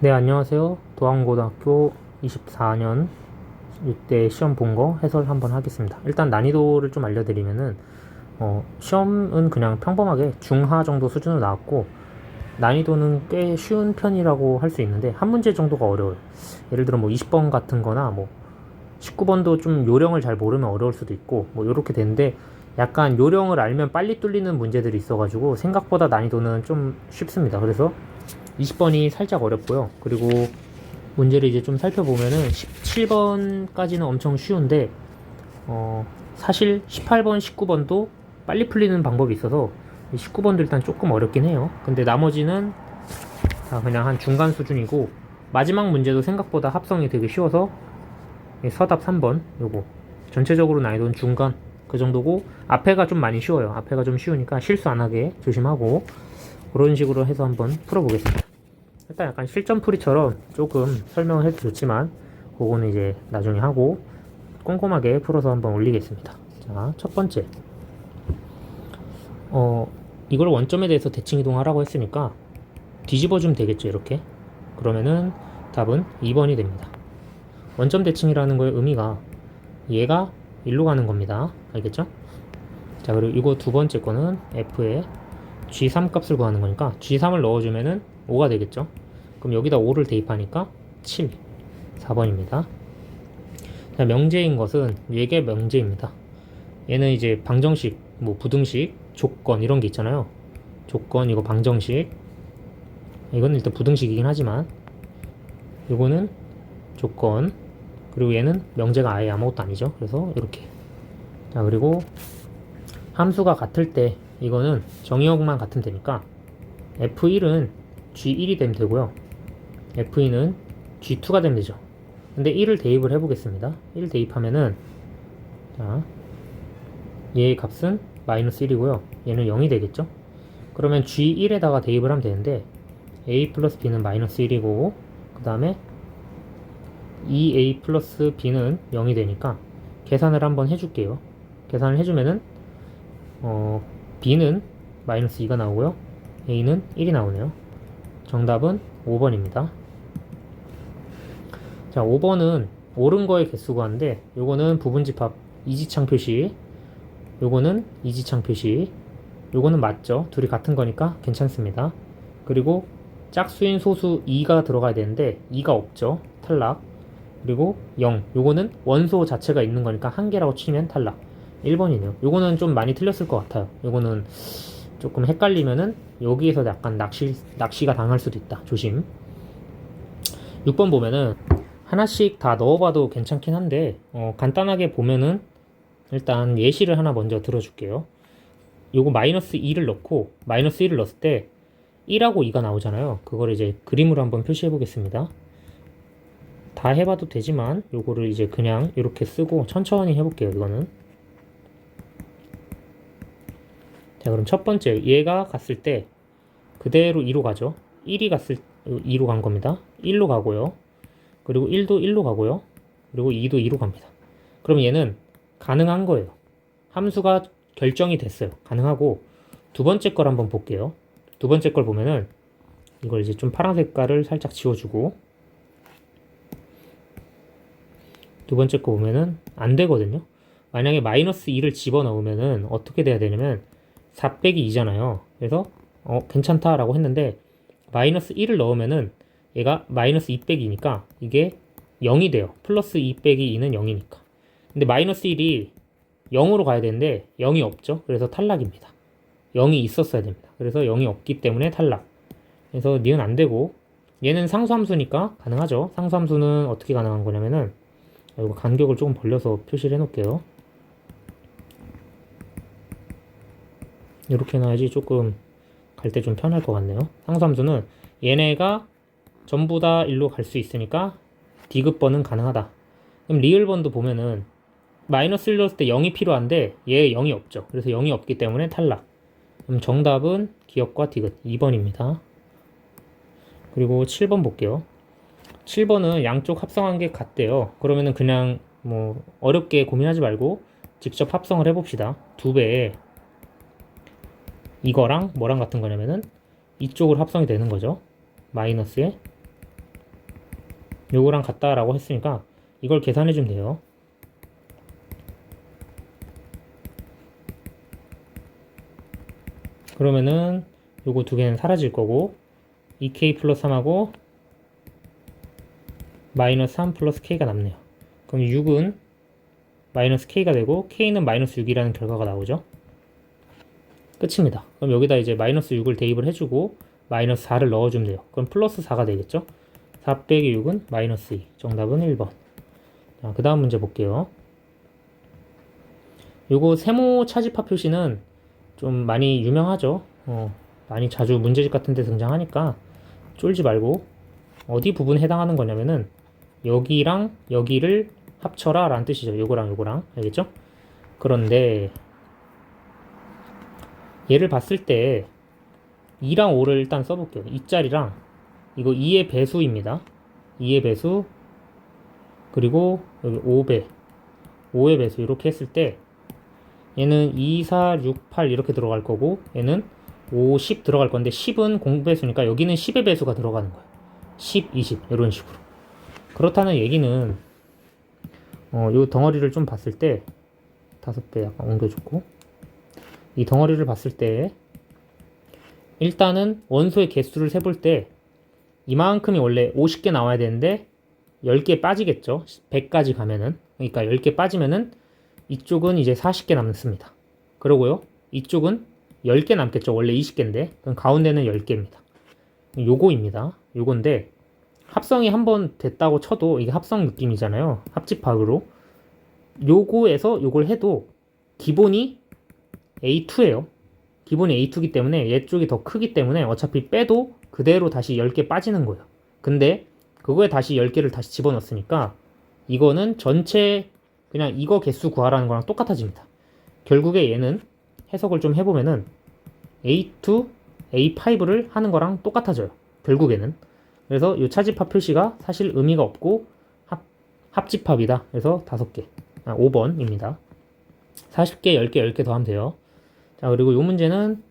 네, 안녕하세요. 도항고등학교 24년 이때 시험 본 거 해설 한번 하겠습니다. 일단 난이도를 좀 알려드리면은, 시험은 그냥 평범하게 중하 정도 수준으로 나왔고, 난이도는 꽤 쉬운 편이라고 할 수 있는데, 한 문제 정도가 어려워요. 예를 들어 뭐 20번 같은 거나 뭐 19번도 좀 요령을 잘 모르면 어려울 수도 있고, 뭐 요렇게 되는데, 약간 요령을 알면 빨리 뚫리는 문제들이 있어가지고, 생각보다 난이도는 좀 쉽습니다. 그래서 20번이 살짝 어렵고요. 그리고 문제를 이제 좀 살펴보면은 17번까지는 엄청 쉬운데 사실 18번, 19번도 빨리 풀리는 방법이 있어서 19번도 일단 조금 어렵긴 해요. 근데 나머지는 다 그냥 한 중간 수준이고 마지막 문제도 생각보다 합성이 되게 쉬워서 서답 3번 요거 전체적으로 난이도는 중간 그 정도고 앞에가 좀 많이 쉬워요. 앞에가 좀 쉬우니까 실수 안 하게 조심하고 그런 식으로 해서 한번 풀어보겠습니다. 일단 약간 실전풀이처럼 조금 설명을 해도 좋지만 그거는 이제 나중에 하고 꼼꼼하게 풀어서 한번 올리겠습니다. 자, 첫 번째 이걸 원점에 대해서 대칭 이동하라고 했으니까 뒤집어주면 되겠죠. 이렇게 그러면은 답은 2번이 됩니다. 원점 대칭이라는 거의 의미가 얘가 일로 가는 겁니다. 알겠죠? 자, 그리고 이거 두 번째 거는 f에 g3 값을 구하는 거니까 g3을 넣어주면은 5가 되겠죠. 그럼 여기다 5를 대입하니까 7, 4번입니다. 자, 명제인 것은 얘게 명제입니다. 얘는 이제 방정식, 뭐 부등식, 조건 이런 게 있잖아요. 조건 이거 방정식, 이건 일단 부등식이긴 하지만 이거는 조건, 그리고 얘는 명제가 아예 아무것도 아니죠. 그래서 이렇게. 자, 그리고 함수가 같을 때 이거는 정의역만 같으면 되니까 f1은 g1이 되면 되고요. f2는 g2가 되면 되죠. 근데 1을 대입을 해보겠습니다. 1 대입하면은 자, 얘의 값은 마이너스 1이고요. 얘는 0이 되겠죠. 그러면 g1에다가 대입을 하면 되는데 a 플러스 b는 마이너스 1이고 그 다음에 2a 플러스 b는 0이 되니까 계산을 한번 해줄게요. 계산을 해주면은 b는 마이너스 2가 나오고요. a는 1이 나오네요. 정답은 5번입니다. 자, 5번은 옳은 거의 개수 구하는데 요거는 부분집합 이지창 표시, 요거는 이지창 표시, 요거는 맞죠? 둘이 같은 거니까 괜찮습니다. 그리고 짝수인 소수 2가 들어가야 되는데 2가 없죠? 탈락. 그리고 0, 요거는 원소 자체가 있는 거니까 한 개라고 치면 탈락. 1번이네요. 요거는 좀 많이 틀렸을 것 같아요. 요거는 조금 헷갈리면은 여기에서 약간 낚시가 당할 수도 있다. 조심. 6번 보면은 하나씩 다 넣어봐도 괜찮긴 한데 간단하게 보면은 일단 예시를 하나 먼저 들어줄게요. 요거 마이너스 2를 넣고 마이너스 1을 넣었을 때 1하고 2가 나오잖아요. 그걸 이제 그림으로 한번 표시해 보겠습니다. 다 해봐도 되지만 요거를 이제 그냥 이렇게 쓰고 천천히 해볼게요. 이거는 자, 그럼 첫 번째 얘가 갔을 때 그대로 2로 가죠. 1이 갔을 2로 간 겁니다. 1로 가고요. 그리고 1도 1로 가고요. 그리고 2도 2로 갑니다. 그럼 얘는 가능한 거예요. 함수가 결정이 됐어요. 가능하고 두 번째 걸 한번 볼게요. 두 번째 걸 보면은 이걸 이제 좀 파란 색깔을 살짝 지워주고 두 번째 거 보면은 안 되거든요. 만약에 마이너스 2를 집어넣으면은 어떻게 돼야 되냐면 4 빼기 2잖아요. 그래서 괜찮다라고 했는데 마이너스 1을 넣으면은 얘가 마이너스 2 빼기 2니까 이게 0이 돼요. 플러스 2 빼기 2는 0이니까. 근데 마이너스 1이 0으로 가야 되는데 0이 없죠. 그래서 탈락입니다. 0이 있었어야 됩니다. 그래서 0이 없기 때문에 탈락. 그래서 니은 안 되고 얘는 상수함수니까 가능하죠. 상수함수는 어떻게 가능한 거냐면은 이거 간격을 조금 벌려서 표시를 해놓을게요. 이렇게 해놔야지 조금 갈 때 좀 편할 것 같네요. 상수함수는 얘네가 전부 다 일로 갈 수 있으니까 디귿번은 가능하다. 그럼 리을번도 보면은 마이너스 1 넣었을 때 0이 필요한데 얘 0이 없죠. 그래서 0이 없기 때문에 탈락. 그럼 정답은 기역과 디귿 2번입니다. 그리고 7번 볼게요. 7번은 양쪽 합성한 게 같대요. 그러면은 그냥 뭐 어렵게 고민하지 말고 직접 합성을 해봅시다. 2배에 이거랑 뭐랑 같은 거냐면은 이쪽으로 합성이 되는 거죠. 마이너스에 요거랑 같다라고 했으니까 이걸 계산해 주면 돼요. 그러면은 요거 두 개는 사라질 거고 2k 플러스 3하고 마이너스 3 플러스 k가 남네요. 그럼 6은 마이너스 k가 되고 k는 마이너스 6이라는 결과가 나오죠. 끝입니다. 그럼 여기다 이제 마이너스 6을 대입을 해주고 마이너스 4를 넣어주면 돼요. 그럼 플러스 4가 되겠죠. 4 빼기 6은 마이너스 2. 정답은 1번. 자, 그 다음 문제 볼게요. 요거 세모 차집합 표시는 좀 많이 유명하죠. 많이 자주 문제집 같은 데 등장하니까 쫄지 말고 어디 부분에 해당하는 거냐면은 여기랑 여기를 합쳐라 라는 뜻이죠. 요거랑 요거랑. 알겠죠? 그런데 얘를 봤을 때 2랑 5를 일단 써볼게요. 2짜리랑 이거 2의 배수입니다. 2의 배수 그리고 여기 5배 5의 배수 이렇게 했을 때 얘는 2, 4, 6, 8 이렇게 들어갈 거고 얘는 5, 10 들어갈 건데 10은 공배수니까 여기는 10의 배수가 들어가는 거예요. 10, 20 이런 식으로. 그렇다는 얘기는 요 덩어리를 좀 봤을 때 5배 약간 옮겨줬고 이 덩어리를 봤을 때 일단은 원소의 개수를 세볼 때 이만큼이 원래 50개 나와야 되는데 10개 빠지겠죠. 100까지 가면은. 그러니까 10개 빠지면은 이쪽은 이제 40개 남습니다. 그러고요. 이쪽은 10개 남겠죠. 원래 20개인데. 그럼 가운데는 10개입니다. 요거입니다. 요건데 합성이 한번 됐다고 쳐도 이게 합성 느낌이잖아요. 합집합으로. 요거에서 요걸 해도 기본이 A2예요. 기본이 A2기 때문에 얘 쪽이 더 크기 때문에 어차피 빼도 그대로 다시 10개 빠지는 거예요. 근데 그거에 다시 10개를 다시 집어넣었으니까 이거는 전체 그냥 이거 개수 구하라는 거랑 똑같아집니다. 결국에 얘는 해석을 좀 해보면은 A2, A5를 하는 거랑 똑같아져요. 결국에는. 그래서 이 차집합 표시가 사실 의미가 없고 합집합이다. 그래서 5개. 5번입니다. 40개, 10개, 10개 더 하면 돼요. 자, 그리고 이 문제는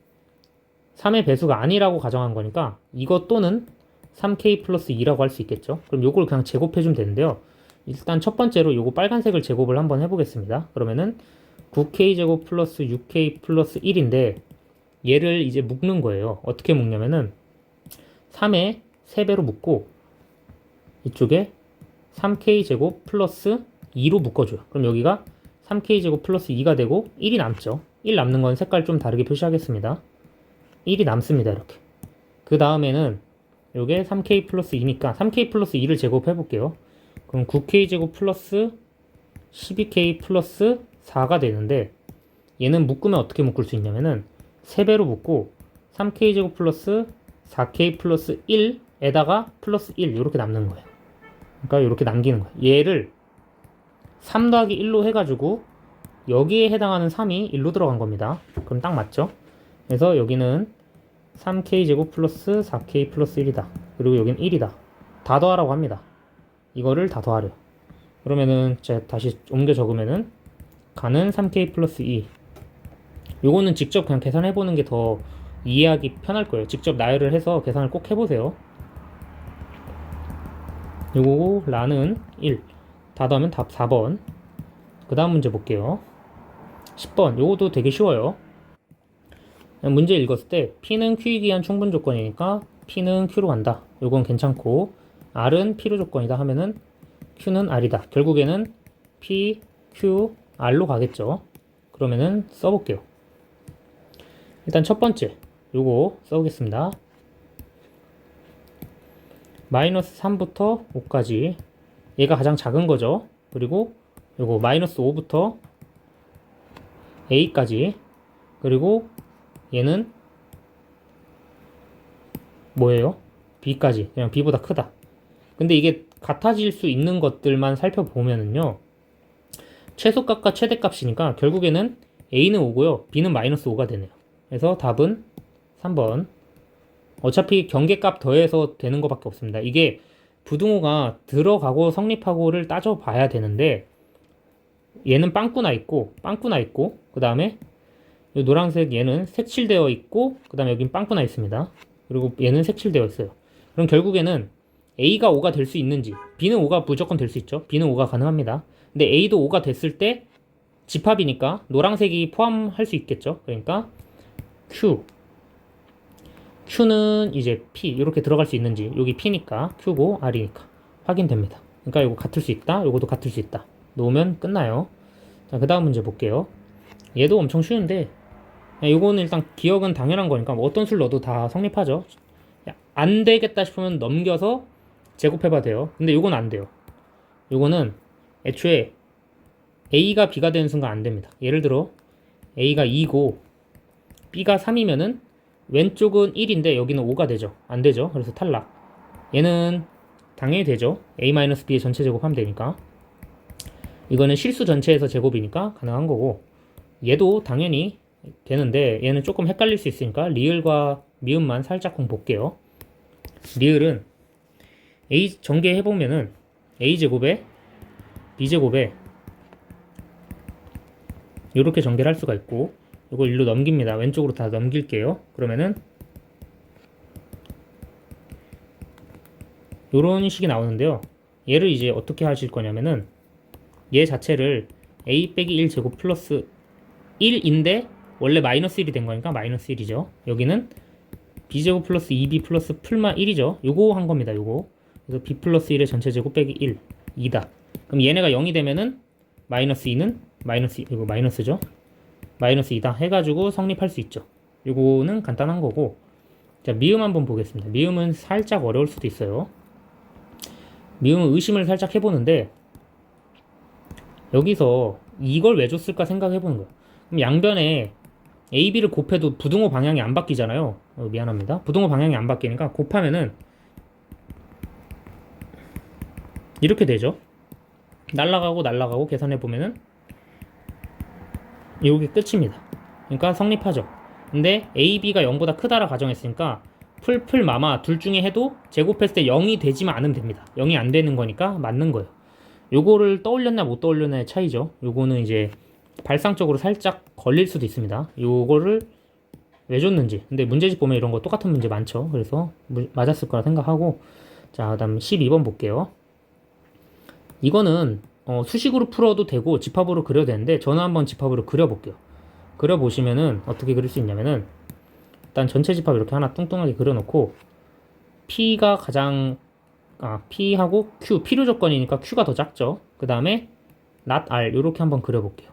3의 배수가 아니라고 가정한 거니까 이것 또는 3k 플러스 2라고 할 수 있겠죠. 그럼 요걸 그냥 제곱해주면 되는데요. 일단 첫 번째로 요거 빨간색을 제곱을 한번 해보겠습니다. 그러면은 9k 제곱 플러스 6k 플러스 1인데 얘를 이제 묶는 거예요. 어떻게 묶냐면은 3의 3배로 묶고 이쪽에 3k 제곱 플러스 2로 묶어줘요. 그럼 여기가 3k 제곱 플러스 2가 되고 1이 남죠. 1 남는 건 색깔 좀 다르게 표시하겠습니다. 1이 남습니다. 이렇게. 그 다음에는 요게 3k 플러스 2니까 3k 플러스 2를 제곱해 볼게요. 그럼 9k 제곱 플러스 12k 플러스 4가 되는데 얘는 묶으면 어떻게 묶을 수 있냐면은 3배로 묶고 3k 제곱 플러스 4k 플러스 1에다가 플러스 1 이렇게 남는 거예요. 그러니까 이렇게 남기는 거예요. 얘를 3 더하기 1로 해가지고 여기에 해당하는 3이 1로 들어간 겁니다. 그럼 딱 맞죠? 그래서 여기는 3k 제곱 플러스 4k 플러스 1이다. 그리고 여기는 1이다. 다 더하라고 합니다. 이거를 다 더하래요. 그러면은 제가 다시 옮겨 적으면은 가는 3k 플러스 2. 요거는 직접 그냥 계산해보는 게 더 이해하기 편할 거예요. 직접 나열을 해서 계산을 꼭 해보세요. 요거 라는 1. 다 더하면 답 4번. 그 다음 문제 볼게요. 10번. 요것도 되게 쉬워요. 문제 읽었을 때 P는 Q이기 위한 충분 조건이니까 P는 Q로 간다. 요건 괜찮고 R은 필요 조건이다 하면은 Q는 R이다. 결국에는 P, Q, R로 가겠죠. 그러면은 써볼게요. 일단 첫 번째 요거 써보겠습니다. 마이너스 3부터 5까지 얘가 가장 작은 거죠. 그리고 요거 마이너스 5부터 A까지 그리고 얘는 뭐예요? B까지. 그냥 B보다 크다. 근데 이게 같아질 수 있는 것들만 살펴보면은요. 최소값과 최대값이니까 결국에는 A는 5고요. B는 마이너스 5가 되네요. 그래서 답은 3번. 어차피 경계값 더해서 되는 것밖에 없습니다. 이게 부등호가 들어가고 성립하고를 따져봐야 되는데 얘는 빵꾸나 있고 그 다음에 이 노란색 얘는 색칠되어 있고 그 다음에 여긴 빵꾸나 있습니다. 그리고 얘는 색칠되어 있어요. 그럼 결국에는 A가 5가 될 수 있는지. B는 5가 무조건 될 수 있죠. B는 5가 가능합니다. 근데 A도 5가 됐을 때 집합이니까 노란색이 포함할 수 있겠죠. 그러니까 Q는 이제 P 이렇게 들어갈 수 있는지. 여기 P니까 Q고 R이니까 확인됩니다. 그러니까 이거 같을 수 있다. 요것도 같을 수 있다. 놓으면 끝나요. 자, 그 다음 문제 볼게요. 얘도 엄청 쉬운데 요거는 일단 기억은 당연한 거니까 뭐 어떤 술 넣어도 다 성립하죠. 안 되겠다 싶으면 넘겨서 제곱해봐도 돼요. 근데 요건 안 돼요. 요거는 애초에 A가 B가 되는 순간 안 됩니다. 예를 들어 A가 2고 B가 3이면은 왼쪽은 1인데 여기는 5가 되죠. 안 되죠. 그래서 탈락. 얘는 당연히 되죠. A-B의 전체 제곱하면 되니까. 이거는 실수 전체에서 제곱이니까 가능한 거고, 얘도 당연히 되는데 얘는 조금 헷갈릴 수 있으니까 리을과 미음만 살짝 볼게요. 리을은 A 전개해보면은 A제곱에 B제곱에 이렇게 전개를 할 수가 있고, 이거 일로 넘깁니다. 왼쪽으로 다 넘길게요. 그러면은 요런 식이 나오는데요. 얘를 이제 어떻게 하실 거냐면은 얘 자체를 A 빼기 1 제곱 플러스 1인데 원래 마이너스 1이 된 거니까 마이너스 1이죠. 여기는 B제곱 플러스 2B 플러스 풀마 1이죠. 요거 한 겁니다. 요거. 그래서 B 플러스 1의 전체 제곱 빼기 1 2다. 그럼 얘네가 0이 되면은 마이너스 2는 마이너스, 이거 마이너스죠. 마이너스 2다 해가지고 성립할 수 있죠. 요거는 간단한 거고. 자, 미음 한번 보겠습니다. 미음은 살짝 어려울 수도 있어요. 미음은 의심을 살짝 해보는데 여기서 이걸 왜 줬을까 생각해보는 거예요. 그럼 양변에 A, B를 곱해도 부등호 방향이 안 바뀌잖아요. 미안합니다. 부등호 방향이 안 바뀌니까 곱하면은 이렇게 되죠. 날라가고 계산해보면은 이게 끝입니다. 그러니까 성립하죠. 근데 A, B가 0보다 크다라 가정했으니까 풀마마 둘 중에 해도 제곱했을 때 0이 되지만 않으면 됩니다. 0이 안 되는 거니까 맞는 거예요. 요거를 떠올렸냐 못 떠올렸냐의 차이죠. 요거는 이제 발상적으로 살짝 걸릴 수도 있습니다. 요거를 왜 줬는지. 근데 문제집 보면 이런 거 똑같은 문제 많죠. 그래서 맞았을 거라 생각하고. 자, 그다음 12번 볼게요. 이거는 수식으로 풀어도 되고 집합으로 그려도 되는데 저는 한번 집합으로 그려볼게요. 그려보시면은 어떻게 그릴 수 있냐면은 일단 전체 집합 이렇게 하나 뚱뚱하게 그려놓고 P가 가장 P하고 Q 필요 조건이니까 Q가 더 작죠. 그 다음에 not R 이렇게 한번 그려볼게요.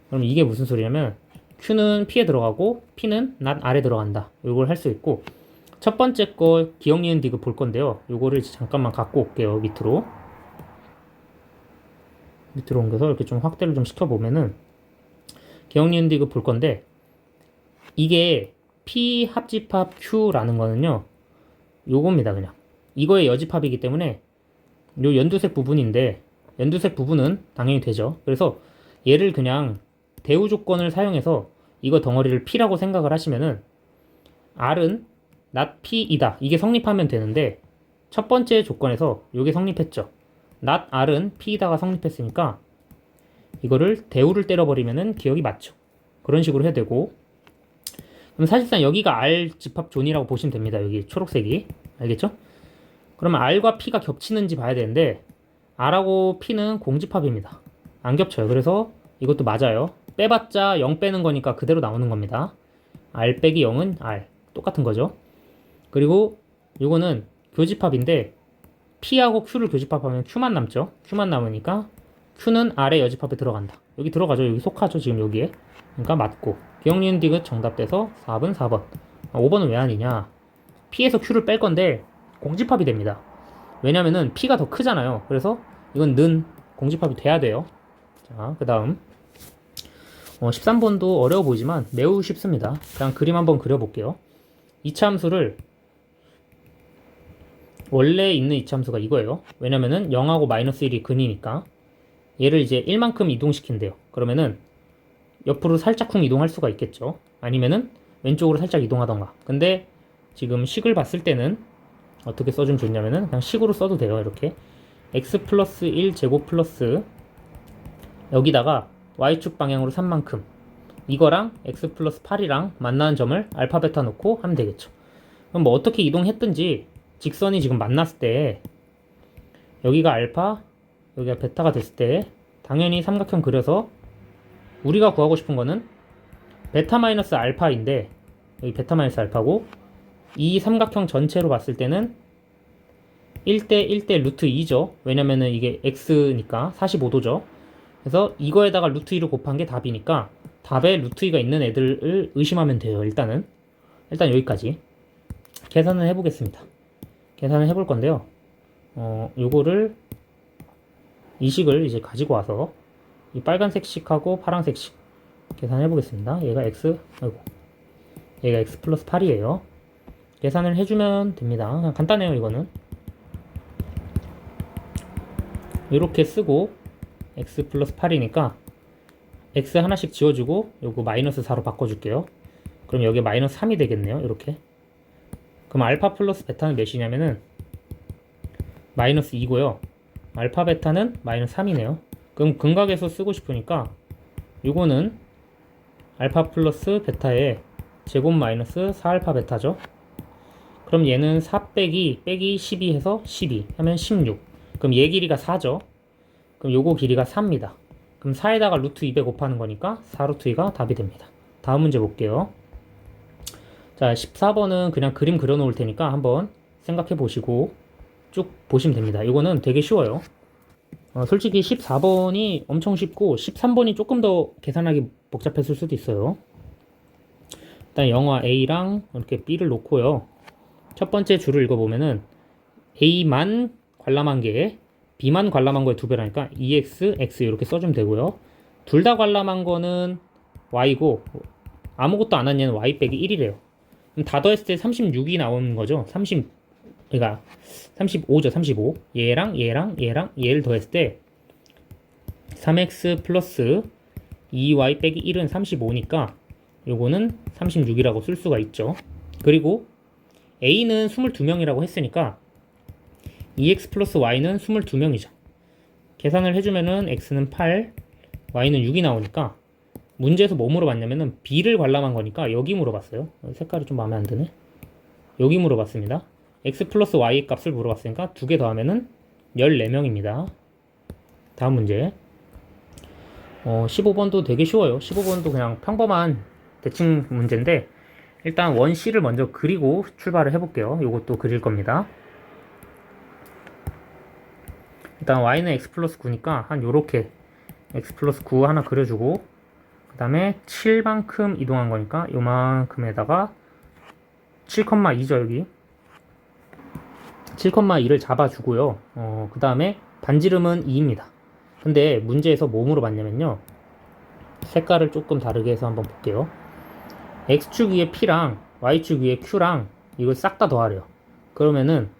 그럼 이게 무슨 소리냐면 Q는 P에 들어가고 P는 not R에 들어간다. 이걸 할 수 있고 첫 번째 거 기억 니은 디귿 볼 건데요. 이거를 잠깐만 갖고 올게요. 밑으로 옮겨서 이렇게 좀 확대를 좀 시켜보면은 기억 니은 디귿 볼 건데 이게 P 합집합 Q라는 거는요. 요겁니다. 그냥 이거의 여집합이기 때문에 요 연두색 부분인데 연두색 부분은 당연히 되죠. 그래서 얘를 그냥 대우 조건을 사용해서 이거 덩어리를 P라고 생각을 하시면은 R은 not P이다. 이게 성립하면 되는데 첫 번째 조건에서 요게 성립했죠. not R은 P이다가 성립했으니까 이거를 대우를 때려버리면은 기억이 맞죠. 그런 식으로 해야 되고 그럼 사실상 여기가 R 집합 존이라고 보시면 됩니다. 여기 초록색이. 알겠죠? 그러면 R과 P가 겹치는지 봐야 되는데 R하고 P는 공집합입니다. 안 겹쳐요. 그래서 이것도 맞아요. 빼봤자 0 빼는 거니까 그대로 나오는 겁니다. R 빼기 0은 R. 똑같은 거죠. 그리고 이거는 교집합인데 P하고 Q를 교집합하면 Q만 남죠. Q만 남으니까 Q는 R의 여집합에 들어간다. 여기 들어가죠. 여기 속하죠. 지금 여기에. 그러니까 맞고. 기억 니은 디귿 정답돼서 4번 4번. 5번은 왜 아니냐. P에서 Q를 뺄 건데 공집합이 됩니다. 왜냐면은 P가 더 크잖아요. 그래서 이건 는 공집합이 돼야 돼요. 자, 그 다음 13번도 어려워 보이지만 매우 쉽습니다. 그냥 그림 한번 그려볼게요. 이차함수를 원래 있는 이차함수가 이거예요. 왜냐면은 0하고 마이너스 1이 근이니까 얘를 이제 1만큼 이동시킨대요. 그러면은 옆으로 살짝쿵 이동할 수가 있겠죠. 아니면은 왼쪽으로 살짝 이동하던가. 근데 지금 식을 봤을 때는 어떻게 써주면 좋냐면은 그냥 식으로 써도 돼요. 이렇게 x 플러스 1 제곱 플러스 여기다가 y축 방향으로 3만큼 이거랑 x 플러스 8이랑 만나는 점을 알파 베타 놓고 하면 되겠죠. 그럼 뭐 어떻게 이동했든지 직선이 지금 만났을 때 여기가 알파, 여기가 베타가 됐을 때 당연히 삼각형 그려서 우리가 구하고 싶은 거는 베타 마이너스 알파인데 여기 베타 마이너스 알파고 이 삼각형 전체로 봤을 때는 1대 1대 루트 2죠. 왜냐면은 이게 x니까 45도죠. 그래서 이거에다가 루트 2를 곱한 게 답이니까 답에 루트 2가 있는 애들을 의심하면 돼요. 일단 여기까지 계산을 해보겠습니다. 계산을 해볼 건데요. 요거를 이 식을 이제 가지고 와서 이 빨간색 식하고 파란색 식 계산해 보겠습니다. 얘가 x 플러스 8이에요. 계산을 해주면 됩니다. 그냥 간단해요. 이거는 이렇게 쓰고 x 플러스 8이니까 x 하나씩 지워주고 요거 마이너스 4로 바꿔줄게요. 그럼 여기 마이너스 3이 되겠네요. 이렇게. 그럼 알파 플러스 베타는 몇이냐면은 마이너스 2고요. 알파 베타는 마이너스 3이네요. 그럼 근각에서 쓰고 싶으니까 요거는 알파 플러스 베타의 제곱 마이너스 4알파 베타죠. 그럼 얘는 4 빼기 12 해서 12 하면 16. 그럼 얘 길이가 4죠. 그럼 요거 길이가 4입니다. 그럼 4에다가 루트 200 곱하는 거니까 4 루트 2가 답이 됩니다. 다음 문제 볼게요. 자, 14번은 그냥 그림 그려 놓을 테니까 한번 생각해 보시고 쭉 보시면 됩니다. 이거는 되게 쉬워요. 솔직히 14번이 엄청 쉽고 13번이 조금 더 계산하기 복잡했을 수도 있어요. 일단 영화 A랑 이렇게 B를 놓고요. 첫 번째 줄을 읽어보면은 A만 관람한 게 B만 관람한 거에 2배라니까 EX, X 이렇게 써주면 되고요. 둘 다 관람한 거는 Y고 아무것도 안 한 얘는 Y 빼기 1이래요. 그럼 다 더했을 때 36이 나오는 거죠. 그러니까 35죠. 35. 얘랑 얘를 더했을 때 3x 플러스 2y 빼기 1은 35니까 요거는 36이라고 쓸 수가 있죠. 그리고 a는 22명이라고 했으니까 2x 플러스 y는 22명이죠. 계산을 해주면은 x는 8, y는 6이 나오니까 문제에서 뭐 물어봤냐면은 b를 관람한 거니까 여기 물어봤어요. 색깔이 좀 마음에 안 드네. 여기 물어봤습니다. x 플러스 y 값을 물어봤으니까 두 개 더하면은 14명입니다. 다음 문제. 15번도 되게 쉬워요. 15번도 그냥 평범한 대칭 문제인데 일단 원C를 먼저 그리고 출발을 해볼게요. 이것도 그릴 겁니다. 일단 y는 x 플러스 9니까 한 요렇게 x 플러스 9 하나 그려주고 그 다음에 7만큼 이동한 거니까 요만큼에다가 7,2죠 여기 7,2를 잡아주고요. 그 다음에 반지름은 2입니다. 근데 문제에서 뭐 물어봤냐면요. 색깔을 조금 다르게 해서 한번 볼게요. x축 위에 p랑 y축 위에 q랑 이걸 싹 다 더하래요. 그러면은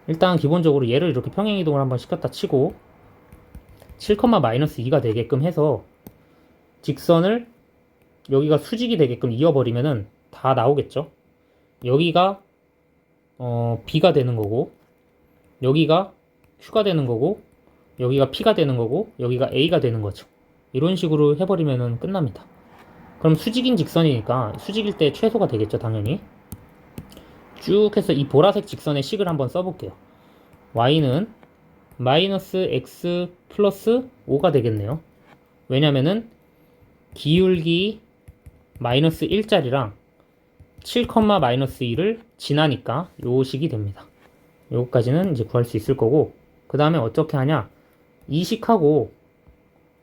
일단 기본적으로 얘를 이렇게 평행이동을 한번 시켰다 치고 7,-2가 되게끔 해서 직선을 여기가 수직이 되게끔 이어버리면은 다 나오겠죠. 여기가 B가 되는 거고 여기가 Q가 되는 거고 여기가 P가 되는 거고 여기가 A가 되는 거죠. 이런 식으로 해버리면은 끝납니다. 그럼 수직인 직선이니까 수직일 때 최소가 되겠죠. 당연히 쭉 해서 이 보라색 직선의 식을 한번 써볼게요. y는 마이너스 x 플러스 5가 되겠네요. 왜냐면은 기울기 마이너스 1짜리랑 7, 마이너스 2를 지나니까 요 식이 됩니다. 요거까지는 이제 구할 수 있을 거고 그 다음에 어떻게 하냐 이 식하고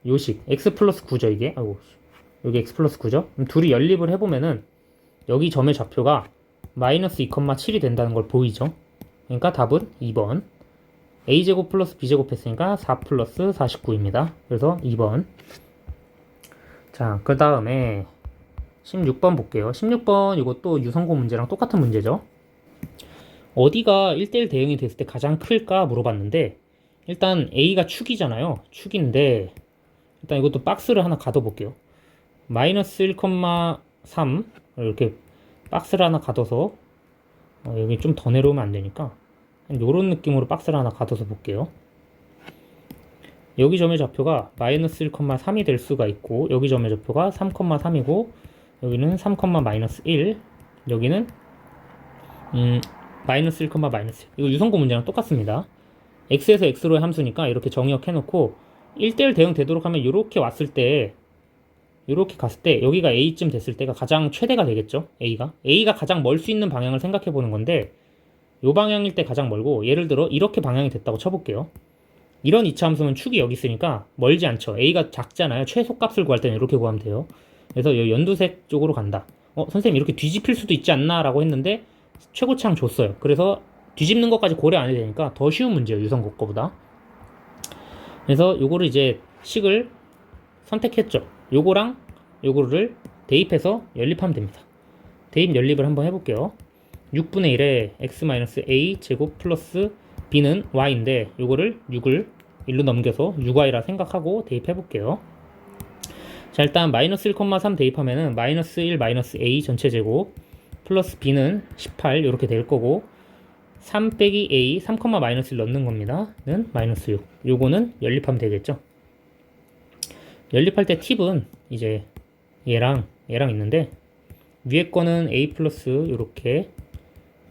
요 식 x 플러스 9죠 이게 아이고 여기 x 플러스 9죠 그럼 둘이 연립을 해보면은 여기 점의 좌표가 마이너스 2,7이 된다는 걸 보이죠. 그러니까 답은 2번 a제곱 플러스 b제곱 했으니까 4 플러스 49입니다. 그래서 2번. 자, 그 다음에 16번 볼게요. 16번 이것도 유성고 문제랑 똑같은 문제죠. 어디가 1대1 대응이 됐을 때 가장 클까 물어봤는데 일단 a가 축이잖아요. 축인데 일단 이것도 박스를 하나 가둬 볼게요. 마이너스 1,3 이렇게 박스를 하나 가둬서 여기 좀 더 내려오면 안 되니까 요런 느낌으로 박스를 하나 가둬서 볼게요. 여기 점의 좌표가 마이너스 1,3이 될 수가 있고 여기 점의 좌표가 3,3이고 여기는 3, 마이너스 1 여기는 마이너스 1, 마이너스 1 이거 유성고 문제랑 똑같습니다. x에서 x로의 함수니까 이렇게 정의역해놓고 1대1 대응 되도록 하면 이렇게 왔을 때 이렇게 갔을 때 여기가 a쯤 됐을 때가 가장 최대가 되겠죠. A가 가장 멀 수 있는 방향을 생각해 보는 건데 요 방향일 때 가장 멀고 예를 들어 이렇게 방향이 됐다고 쳐볼게요. 이런 이차함수는 축이 여기 있으니까 멀지 않죠. A가 작잖아요. 최소값을 구할 때는 이렇게 구하면 돼요. 그래서 이 연두색 쪽으로 간다. 선생님 이렇게 뒤집힐 수도 있지 않나 라고 했는데 최고차항 줬어요. 그래서 뒤집는 것까지 고려 안 해도 되니까 더 쉬운 문제예요. 유성국 거보다. 그래서 요거를 이제 식을 선택했죠. 요거랑 요거를 대입해서 연립하면 됩니다. 대입 연립을 한번 해볼게요. 6분의 1에 x-a 제곱 플러스 b는 y인데 요거를 6을 1로 넘겨서 6y라 생각하고 대입해볼게요. 자, 일단 마이너스 1,3 대입하면은 마이너스 1 마이너스 a 전체 제곱 플러스 b는 18 이렇게 될 거고 3 빼기 a 3, 마이너스 1 넣는 겁니다. 는 마이너스 6. 요거는 연립하면 되겠죠. 연립할 때 팁은 이제 얘랑 있는데 위에 거는 a 플러스 요렇게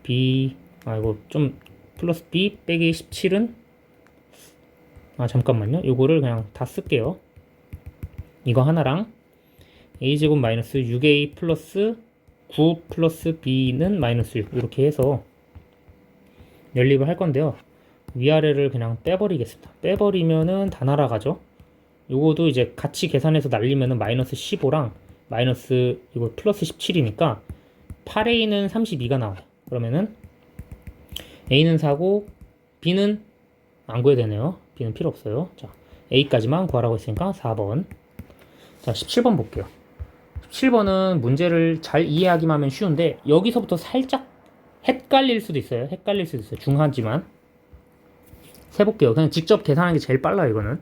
b 이거 좀 플러스 b 빼기 17은 잠깐만요. 요거를 그냥 다 쓸게요. 이거 하나랑 a제곱 마이너스 6a 플러스 9 플러스 b는 마이너스 6 이렇게 해서 연립을 할 건데요. 위아래를 그냥 빼버리겠습니다. 빼버리면은 다 날아가죠. 요거도 이제 같이 계산해서 날리면은 마이너스 15랑 마이너스 이거 플러스 17이니까 8a는 32가 나와요. 그러면은 a는 4고 b는 안 구해야 되네요. b는 필요 없어요. 자, a까지만 구하라고 했으니까 4번. 자, 17번 볼게요. 17번은 문제를 잘 이해하기만 하면 쉬운데 여기서부터 살짝 헷갈릴 수도 있어요. 중하지만 세볼게요. 그냥 직접 계산하는 게 제일 빨라요. 이거는.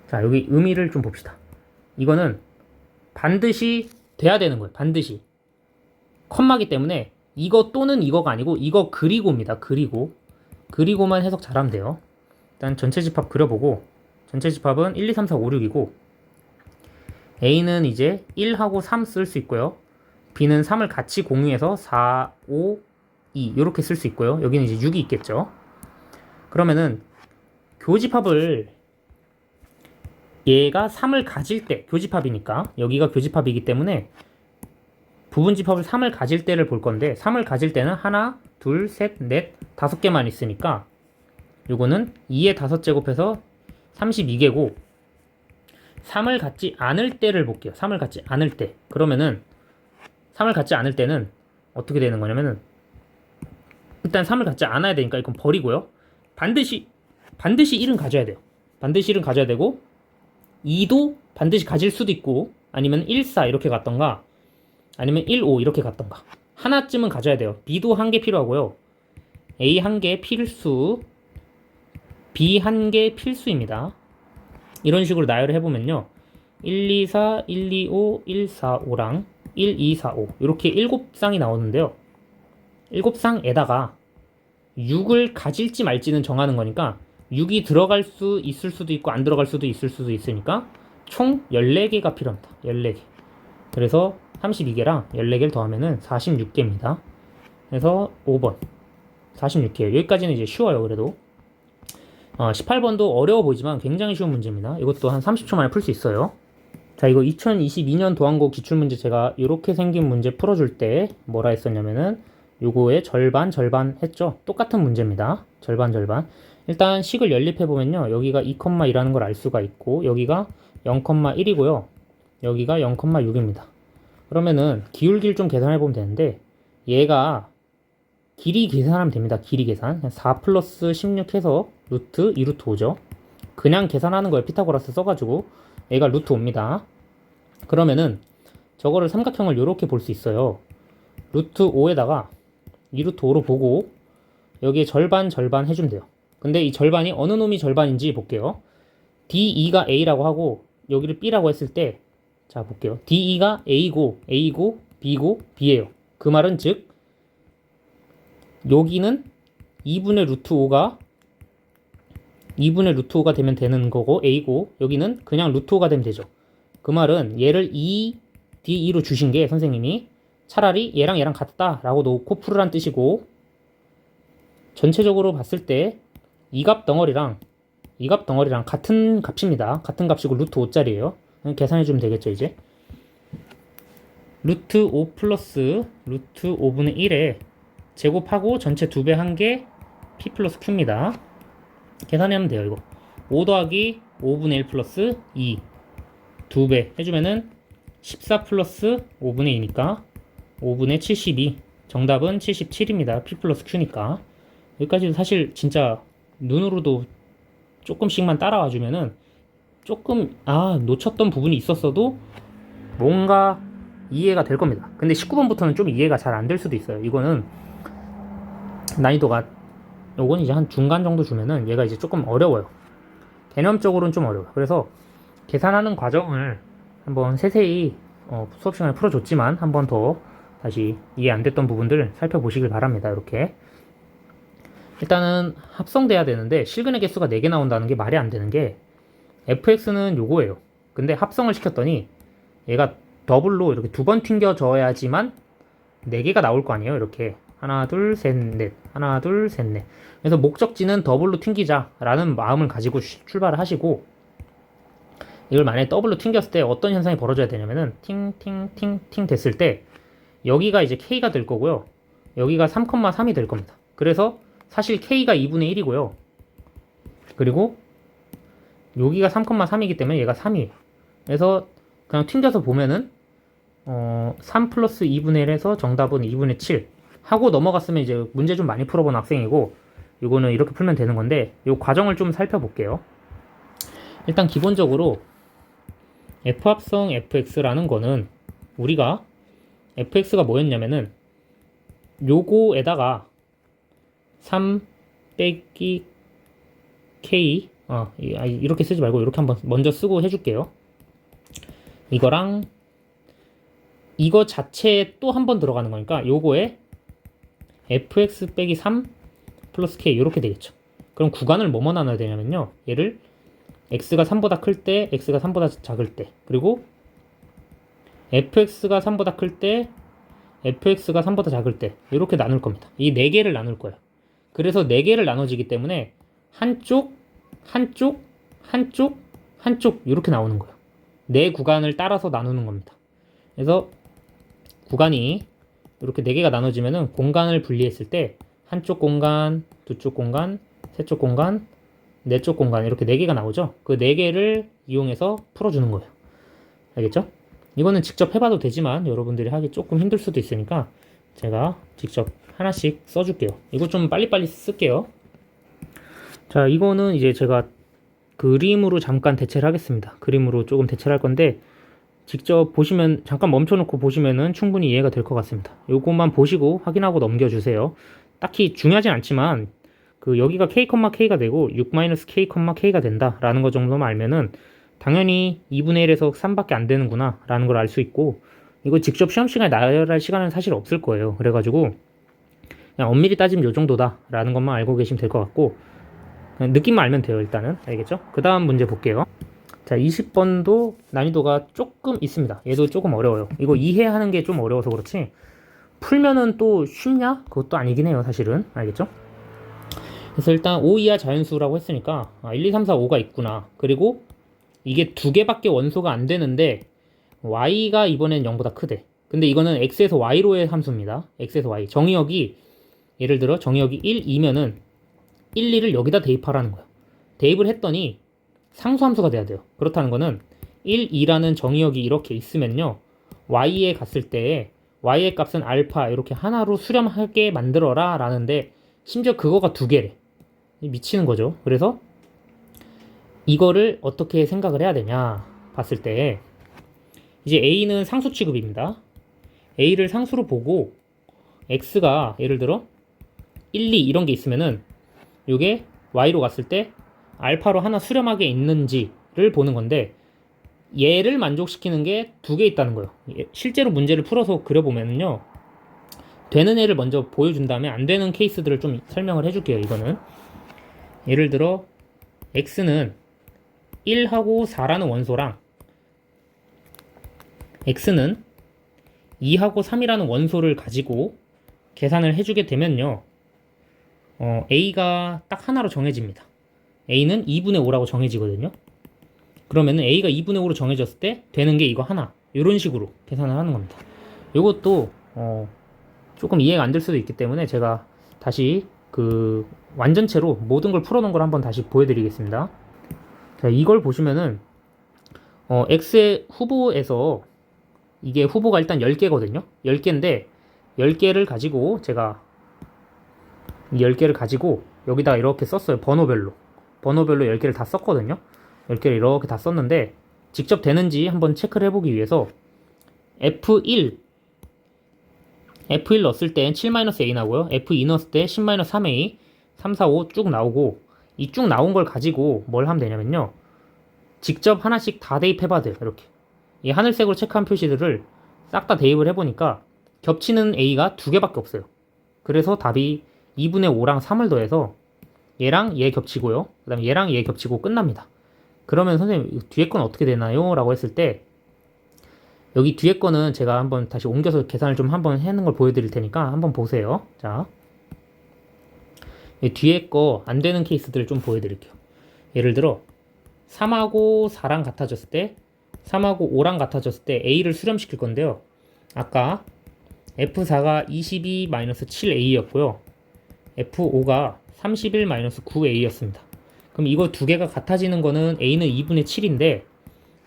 자, 여기 의미를 좀 봅시다. 이거는 반드시 돼야 되는 거예요. 반드시. 컴마기 때문에 이거 또는 이거가 아니고 이거 그리고입니다. 그리고만 해석 잘하면 돼요. 일단 전체 집합 그려보고 전체 집합은 1, 2, 3, 4, 5, 6이고 A는 이제 1하고 3 쓸 수 있고요. B는 3을 같이 공유해서 4, 5, 2 이렇게 쓸 수 있고요. 여기는 이제 6이 있겠죠. 그러면은 교집합을 얘가 3을 가질 때 교집합이니까 여기가 교집합이기 때문에 부분집합을 3을 가질 때를 볼 건데 3을 가질 때는 하나, 둘, 셋, 넷, 5개만 있으니까 요거는 2의 5제곱해서 32개고 3을 갖지 않을 때를 볼게요. 3을 갖지 않을 때. 그러면은 3을 갖지 않을 때는 어떻게 되는 거냐면은 일단 3을 갖지 않아야 되니까 이건 버리고요. 반드시 1은 가져야 돼요. 반드시 1은 가져야 되고 2도 반드시 가질 수도 있고 아니면 1, 4 이렇게 갔던가 아니면 1, 5 이렇게 갔던가 하나쯤은 가져야 돼요. B도 한 개 필요하고요. A 한 개 필수, B 한 개 필수입니다. 이런 식으로 나열을 해보면요. 1, 2, 4, 1, 2, 5, 1, 4, 5랑 1, 2, 4, 5 이렇게 7쌍이 나오는데요. 7쌍에다가 6을 가질지 말지는 정하는 거니까 6이 들어갈 수 있을 수도 있고 안 들어갈 수도 있을 수도 있으니까 총 14개가 필요합니다. 14개. 그래서 32개랑 14개를 더하면은 46개입니다. 그래서 5번 46개예요. 여기까지는 이제 쉬워요. 그래도 18번도 어려워 보이지만 굉장히 쉬운 문제입니다. 이것도 한 30초 만에 풀 수 있어요. 자, 이거 2022년 도안고 기출문제 제가 이렇게 생긴 문제 풀어줄 때 뭐라 했었냐면은 요거의 절반 했죠. 똑같은 문제입니다. 절반. 일단 식을 연립해보면요. 여기가 2,1라는 걸 알 수가 있고 여기가 0,1이고요. 여기가 0,6입니다. 그러면은 기울기를 좀 계산해보면 되는데 얘가 길이 계산하면 됩니다. 길이 계산. 4 플러스 16 해서 루트 2루트 5죠. 그냥 계산하는 거예요. 피타고라스 써가지고 얘가 루트 5입니다. 그러면은 저거를 삼각형을 이렇게 볼 수 있어요. 루트 5에다가 2루트 5로 보고 여기에 절반 해주면 돼요. 근데 이 절반이 어느 놈이 절반인지 볼게요. D2가 A라고 하고 여기를 B라고 했을 때 자 볼게요. D2가 A고 B고 B예요. 그 말은 즉 여기는 2분의 루트 5가 되면 되는 거고 A고 여기는 그냥 루트 5가 되면 되죠. 그 말은 얘를 D2로 주신 게 선생님이 차라리 얘랑 같다라고 놓고 풀으란 뜻이고 전체적으로 봤을 때 이 값 덩어리랑 같은 값입니다. 같은 값이고 루트 5짜리예요. 계산해주면 되겠죠 이제. 루트 5 플러스 루트 5분의 1에 제곱하고 전체 2배 한 게 p 플러스 q입니다. 계산하면 돼요 이거. 5 더하기 5분의 1 플러스 2 2배 해주면은 14 플러스 5분의 2니까 5분의 72. 정답은 77입니다. p 플러스 q니까. 여기까지도 사실 진짜 눈으로도 조금씩만 따라와 주면은 조금 놓쳤던 부분이 있었어도 뭔가 이해가 될 겁니다. 근데 19번부터는 좀 이해가 잘 안 될 수도 있어요. 이거는 난이도가, 요건 이제 한 중간 정도 주면은 얘가 이제 조금 어려워요. 개념적으로는 좀 어려워요. 그래서 계산하는 과정을 한번 세세히 수업 시간에 풀어줬지만 한 번 더 다시 이해 안 됐던 부분들 살펴보시길 바랍니다. 이렇게 일단은 합성돼야 되는데 실근의 개수가 4개 나온다는 게 말이 안 되는 게, fx는 요거예요. 근데 합성을 시켰더니 얘가 더블로 이렇게 2번 튕겨져야지만 4개가 나올 거 아니에요. 이렇게 하나 둘 셋 넷 하나 둘 셋 넷. 그래서 목적지는 더블로 튕기자 라는 마음을 가지고 출발을 하시고, 이걸 만약에 더블로 튕겼을 때 어떤 현상이 벌어져야 되냐면은 팅팅팅팅 됐을 때 여기가 이제 k가 될 거고요, 여기가 3,3이 될 겁니다. 그래서 사실 k가 2분의 1이고요, 그리고 여기가 3,3이기 때문에 얘가 3이에요. 그래서 그냥 튕겨서 보면은 3 플러스 2분의 1에서 정답은 2분의 7 하고 넘어갔으면 이제 문제 좀 많이 풀어본 학생이고, 이거는 이렇게 풀면 되는 건데, 이 과정을 좀 살펴볼게요. 일단 기본적으로 f합성 fx라는 거는 우리가 fx가 뭐였냐면은 요거에다가 3 빼기 k 이렇게 쓰지 말고 이렇게 한번 먼저 쓰고 해줄게요. 이거랑 이거 자체에 또 한 번 들어가는 거니까 요거에 fx 빼기 3 플러스 k 이렇게 되겠죠. 그럼 구간을 뭐뭐 나눠야 되냐면요, 얘를 x가 3보다 클 때, x가 3보다 작을 때, 그리고 fx가 3보다 클 때, fx가 3보다 작을 때 이렇게 나눌 겁니다. 이 4개를 나눌 거예요. 그래서 4개를 나눠지기 때문에 한쪽 이렇게 나오는 거예요. 4구간을 따라서 나누는 겁니다. 그래서 구간이 이렇게 4개가 나눠지면은 공간을 분리했을 때 한쪽 공간, 두쪽 공간, 세쪽 공간, 네쪽 공간 이렇게 4개가 나오죠. 그 4개를 이용해서 풀어주는 거예요. 알겠죠? 이거는 직접 해봐도 되지만 여러분들이 하기 조금 힘들 수도 있으니까 제가 직접 하나씩 써줄게요. 이거 좀 빨리빨리 쓸게요. 자, 이거는 이제 제가 그림으로 잠깐 대체를 하겠습니다. 그림으로 조금 대체를 할 건데, 직접 보시면, 잠깐 멈춰놓고 보시면은 충분히 이해가 될 것 같습니다. 요것만 보시고 확인하고 넘겨주세요. 딱히 중요하진 않지만 여기가 k, k가 되고 6-k, k가 된다 라는 거 정도만 알면은 당연히 2분의 1에서 3밖에 안 되는구나 라는 걸 알 수 있고, 이거 직접 시험 시간에 나열할 시간은 사실 없을 거예요. 그래가지고 그냥 엄밀히 따지면 요 정도다 라는 것만 알고 계시면 될 것 같고, 그냥 느낌만 알면 돼요. 일단은 알겠죠? 그 다음 문제 볼게요. 자, 20번도 난이도가 조금 있습니다. 얘도 조금 어려워요. 이거 이해하는 게 좀 어려워서 그렇지 풀면은 또 쉽냐? 그것도 아니긴 해요 사실은. 알겠죠? 그래서 일단 5 이하 자연수라고 했으니까 1, 2, 3, 4, 5가 있구나. 그리고 이게 2개밖에 원소가 안 되는데 y가 이번엔 0보다 크대. 근데 이거는 x에서 y로의 함수입니다. x에서 y. 정의역이 예를 들어 정의역이 1, 2면은 1, 2를 여기다 대입하라는 거야. 대입을 했더니 상수함수가 돼야 돼요. 그렇다는 거는 1, 2라는 정의역이 이렇게 있으면요, y에 갔을 때 y의 값은 알파 이렇게 하나로 수렴하게 만들어라 라는데, 심지어 그거가 2개래. 미치는 거죠. 그래서 이거를 어떻게 생각을 해야 되냐 봤을 때, 이제 a는 상수 취급입니다. a를 상수로 보고 x가 예를 들어 1, 2 이런 게 있으면은 이게 y로 갔을 때 알파로 하나 수렴하게 있는지를 보는 건데, 얘를 만족시키는 게 2개 있다는 거예요. 실제로 문제를 풀어서 그려보면요, 되는 애를 먼저 보여준 다음에 안 되는 케이스들을 좀 설명을 해줄게요. 이거는 예를 들어 x는 1하고 4라는 원소랑 x는 2하고 3이라는 원소를 가지고 계산을 해주게 되면요, A가 딱 하나로 정해집니다. A는 2분의 5라고 정해지거든요. 그러면은 A가 2분의 5로 정해졌을 때 되는 게 이거 하나. 이런 식으로 계산을 하는 겁니다. 이것도 조금 이해가 안 될 수도 있기 때문에 제가 다시 그 완전체로 모든 걸 풀어놓은 걸 한번 다시 보여드리겠습니다. 자, 이걸 보시면은 X의 후보에서 이게 후보가 일단 10개거든요. 10개인데 10개를 가지고 제가 이 10개를 가지고 여기다가 이렇게 썼어요. 번호별로 10개를 다 썼거든요. 10개를 이렇게 다 썼는데 직접 되는지 한번 체크를 해보기 위해서 F1 넣었을 땐 7-A 나오고요. F2 넣었을 때 10-3A 3, 4, 5 쭉 나오고 이 쭉 나온 걸 가지고 뭘 하면 되냐면요. 직접 하나씩 다 대입해봐야 돼요. 이렇게 이 하늘색으로 체크한 표시들을 싹 다 대입을 해보니까 겹치는 A가 2개밖에 없어요. 그래서 답이 2분의 5랑 3을 더해서 얘랑 얘 겹치고요. 그 다음에 얘랑 얘 겹치고 끝납니다. 그러면 선생님 뒤에 건 어떻게 되나요? 라고 했을 때 여기 뒤에 거는 제가 한번 다시 옮겨서 계산을 좀 한번 해놓은 걸 보여드릴 테니까 한번 보세요. 자, 뒤에 거 안 되는 케이스들을 좀 보여드릴게요. 예를 들어 3하고 4랑 같아졌을 때 3하고 5랑 같아졌을 때 A를 수렴시킬 건데요. 아까 F4가 22-7A였고요. F5가 31-9A였습니다. 그럼 이거 두 개가 같아지는 거는 A는 2분의 7인데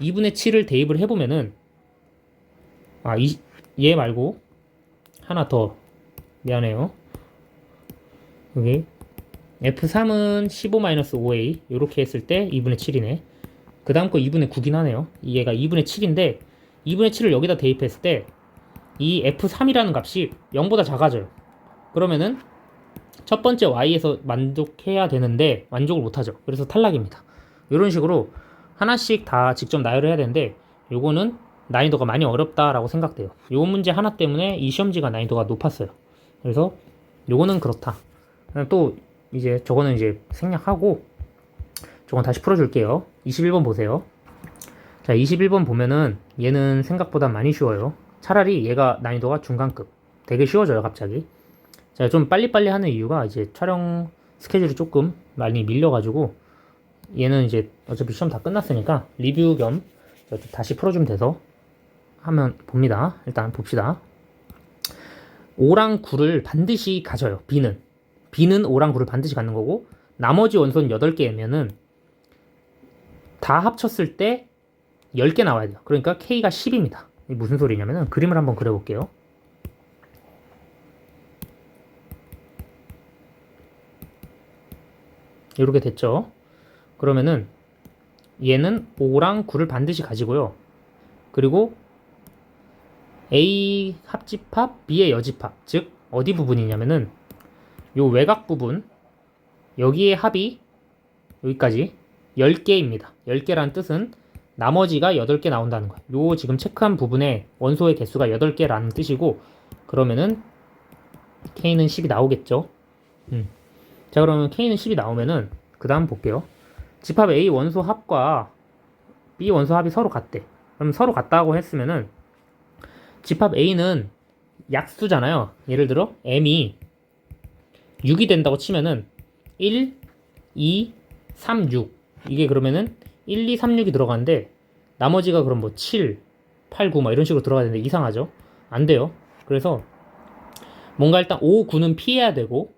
2분의 7을 대입을 해보면은 얘 말고 하나 더 미안해요. 여기 F3은 15-5A 이렇게 했을 때 2분의 7이네. 그 다음 거 2분의 9긴 하네요. 얘가 2분의 7인데 2분의 7을 여기다 대입했을 때 이 F3이라는 값이 0보다 작아져요. 그러면은 첫 번째 Y에서 만족해야 되는데 만족을 못하죠. 그래서 탈락입니다. 이런 식으로 하나씩 다 직접 나열을 해야 되는데 요거는 난이도가 많이 어렵다라고 생각돼요. 요 문제 하나 때문에 이 시험지가 난이도가 높았어요. 그래서 요거는 그렇다. 또 이제 저거는 이제 생략하고 저건 다시 풀어줄게요. 21번 보세요. 자, 21번 보면은 얘는 생각보다 많이 쉬워요. 차라리 얘가 난이도가 중간급. 되게 쉬워져요, 갑자기. 자, 좀 빨리빨리 하는 이유가 이제 촬영 스케줄이 조금 많이 밀려가지고 얘는 이제 어차피 시험 다 끝났으니까 리뷰 겸 다시 풀어주면 돼서 하면 봅니다. 일단 봅시다. 5랑 9를 반드시 가져요. B는 5랑 9를 반드시 갖는 거고 나머지 원소는 8개면은 다 합쳤을 때 10개 나와야 돼요. 그러니까 K가 10입니다. 이게 무슨 소리냐면은 그림을 한번 그려볼게요. 이렇게 됐죠. 그러면은 얘는 5랑 9를 반드시 가지고요. 그리고 A 합집합, B의 여집합, 즉 어디 부분이냐면은 요 외곽 부분 여기에 합이 여기까지 10개입니다. 10개라는 뜻은 나머지가 8개 나온다는 거예요. 요 지금 체크한 부분에 원소의 개수가 8개라는 뜻이고 그러면은 K는 10이 나오겠죠. 자, 그러면 K는 10이 나오면은 그 다음 볼게요. 집합 A 원소 합과 B 원소 합이 서로 같대. 그럼 서로 같다고 했으면은 집합 A는 약수잖아요. 예를 들어 M이 6이 된다고 치면은 1, 2, 3, 6 이게 그러면은 1, 2, 3, 6이 들어가는데 나머지가 그럼 뭐 7, 8, 9 막 이런 식으로 들어가야 되는데 이상하죠? 안 돼요. 그래서 뭔가 일단 5, 9는 피해야 되고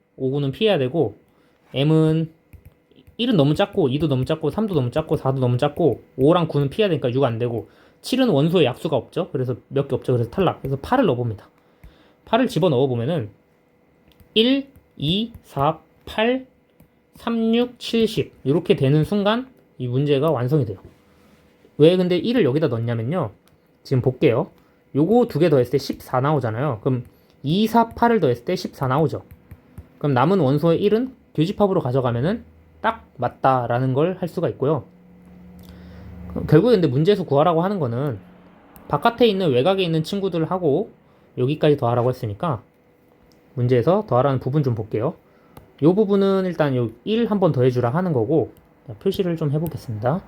M은 1은 너무 작고 2도 너무 작고 3도 너무 작고 4도 너무 작고 5랑 9는 피해야 되니까 6 안 되고 7은 원소의 약수가 없죠. 그래서 몇 개 없죠. 그래서 탈락. 그래서 8을 넣어봅니다. 8을 집어넣어 보면은 1, 2, 4, 8, 3, 6, 7, 10 이렇게 되는 순간 이 문제가 완성이 돼요. 왜 근데 1을 여기다 넣냐면요. 지금 볼게요. 요거 두 개 더했을 때 14 나오잖아요. 그럼 2, 4, 8을 더했을 때 14 나오죠. 그럼 남은 원소의 1은 교집합으로 가져가면은 딱 맞다라는 걸 할 수가 있고요. 결국에 근데 문제에서 구하라고 하는 거는 바깥에 있는 외곽에 있는 친구들하고 여기까지 더하라고 했으니까 문제에서 더하라는 부분 좀 볼게요. 이 부분은 일단 요 1 한번 더해주라 하는 거고 표시를 좀 해보겠습니다.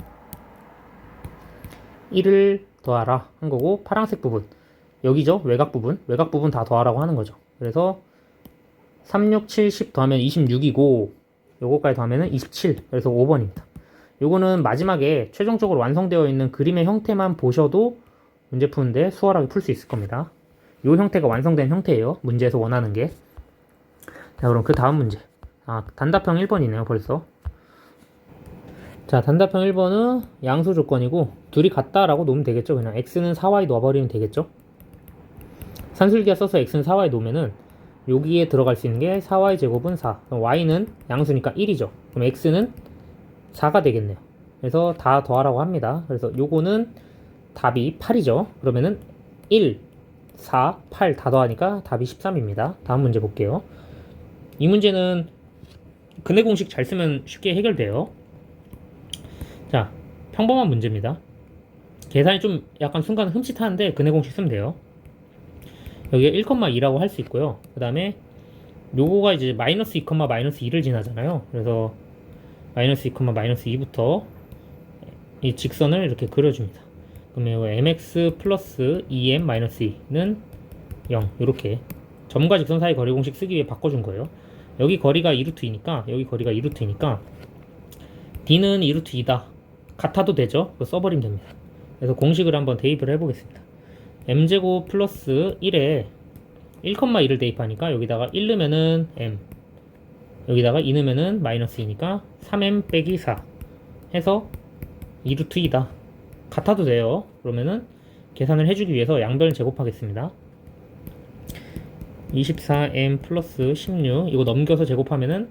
1을 더하라 한 거고 파란색 부분 여기죠. 외곽 부분 다 더하라고 하는 거죠. 그래서 36, 70 더하면 26이고 요거까지 더하면 27. 그래서 5번입니다. 요거는 마지막에 최종적으로 완성되어 있는 그림의 형태만 보셔도 문제 푸는데 수월하게 풀 수 있을 겁니다. 요 형태가 완성된 형태예요. 문제에서 원하는 게. 자, 그럼 그 다음 문제. 단답형 1번이네요, 벌써. 자, 단답형 1번은 양수 조건이고 둘이 같다라고 놓으면 되겠죠. 그냥 x는 4y 놓아버리면 되겠죠. 산술기하 써서 x는 4y 놓으면은 여기에 들어갈 수 있는 게 4y 제곱은 4. 그럼 y는 양수니까 1이죠. 그럼 x는 4가 되겠네요. 그래서 다 더하라고 합니다. 그래서 요거는 답이 8이죠. 그러면은 1, 4, 8 다 더하니까 답이 13입니다. 다음 문제 볼게요. 이 문제는 근해 공식 잘 쓰면 쉽게 해결돼요. 자, 평범한 문제입니다. 계산이 좀 약간 순간 흠칫하는데 근해 공식 쓰면 돼요. 여기에 1,2라고 할 수 있고요. 그 다음에 요거가 이제 마이너스 2, 마이너스 2를 지나잖아요. 그래서 마이너스 2, 마이너스 2부터 이 직선을 이렇게 그려줍니다. 그러면 mx 플러스 2m 마이너스 2는 0 이렇게 점과 직선 사이 거리 공식 쓰기 위해 바꿔준 거예요. 여기 거리가 2루트이니까 여기 거리가 2루트이니까 d는 2루트 2다 같아도 되죠. 그거 써버리면 됩니다. 그래서 공식을 한번 대입을 해보겠습니다. m제곱 플러스 1에 1,2를 대입하니까 여기다가 1 넣으면은 m 여기다가 2 넣으면은 마이너스 2니까 3m 빼기 4 해서 2루트 2다 같아도 돼요. 그러면은 계산을 해주기 위해서 양변을 제곱하겠습니다. 24m 플러스 16 이거 넘겨서 제곱하면은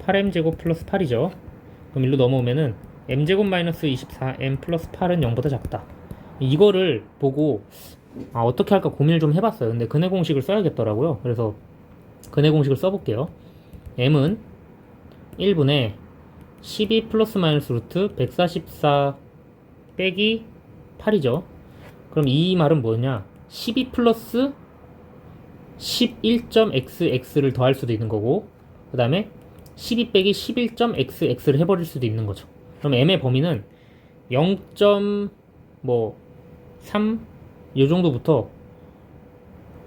8m 제곱 플러스 8이죠. 그럼 일로 넘어오면은 m제곱 마이너스 24m 플러스 8은 0보다 작다. 이거를 보고 어떻게 할까 고민을 좀 해봤어요. 근데 근해 공식을 써야겠더라고요. 그래서 근해 공식을 써볼게요. m은 1분의 12 플러스 마이너스 루트 144 빼기 8이죠. 그럼 이 말은 뭐냐? 12 플러스 11.xx를 더할 수도 있는 거고 그 다음에 12 빼기 11.xx를 해버릴 수도 있는 거죠. 그럼 m의 범위는 0.3 요 정도부터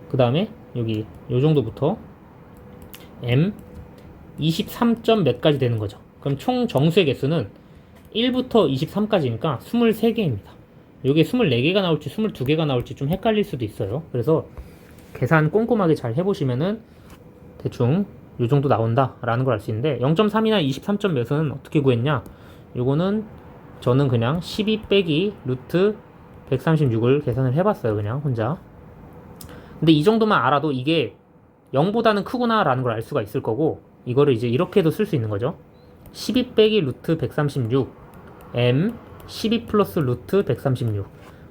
그 다음에 여기 요 정도부터 m 23점 몇까지 되는 거죠. 그럼 총 정수의 개수는 1부터 23까지니까 23개입니다. 요게 24개가 나올지 22개가 나올지 좀 헷갈릴 수도 있어요. 그래서 계산 꼼꼼하게 잘 해보시면은 대충 요 정도 나온다 라는 걸 알 수 있는데 0.3이나 23점 몇은 어떻게 구했냐? 요거는 저는 그냥 12 빼기 루트 136을 계산을 해봤어요. 그냥 혼자. 근데 이 정도만 알아도 이게 0보다는 크구나 라는 걸 알 수가 있을 거고 이거를 이제 이렇게도 쓸 수 있는 거죠. 12 빼기 루트 136 m 12 플러스 루트 136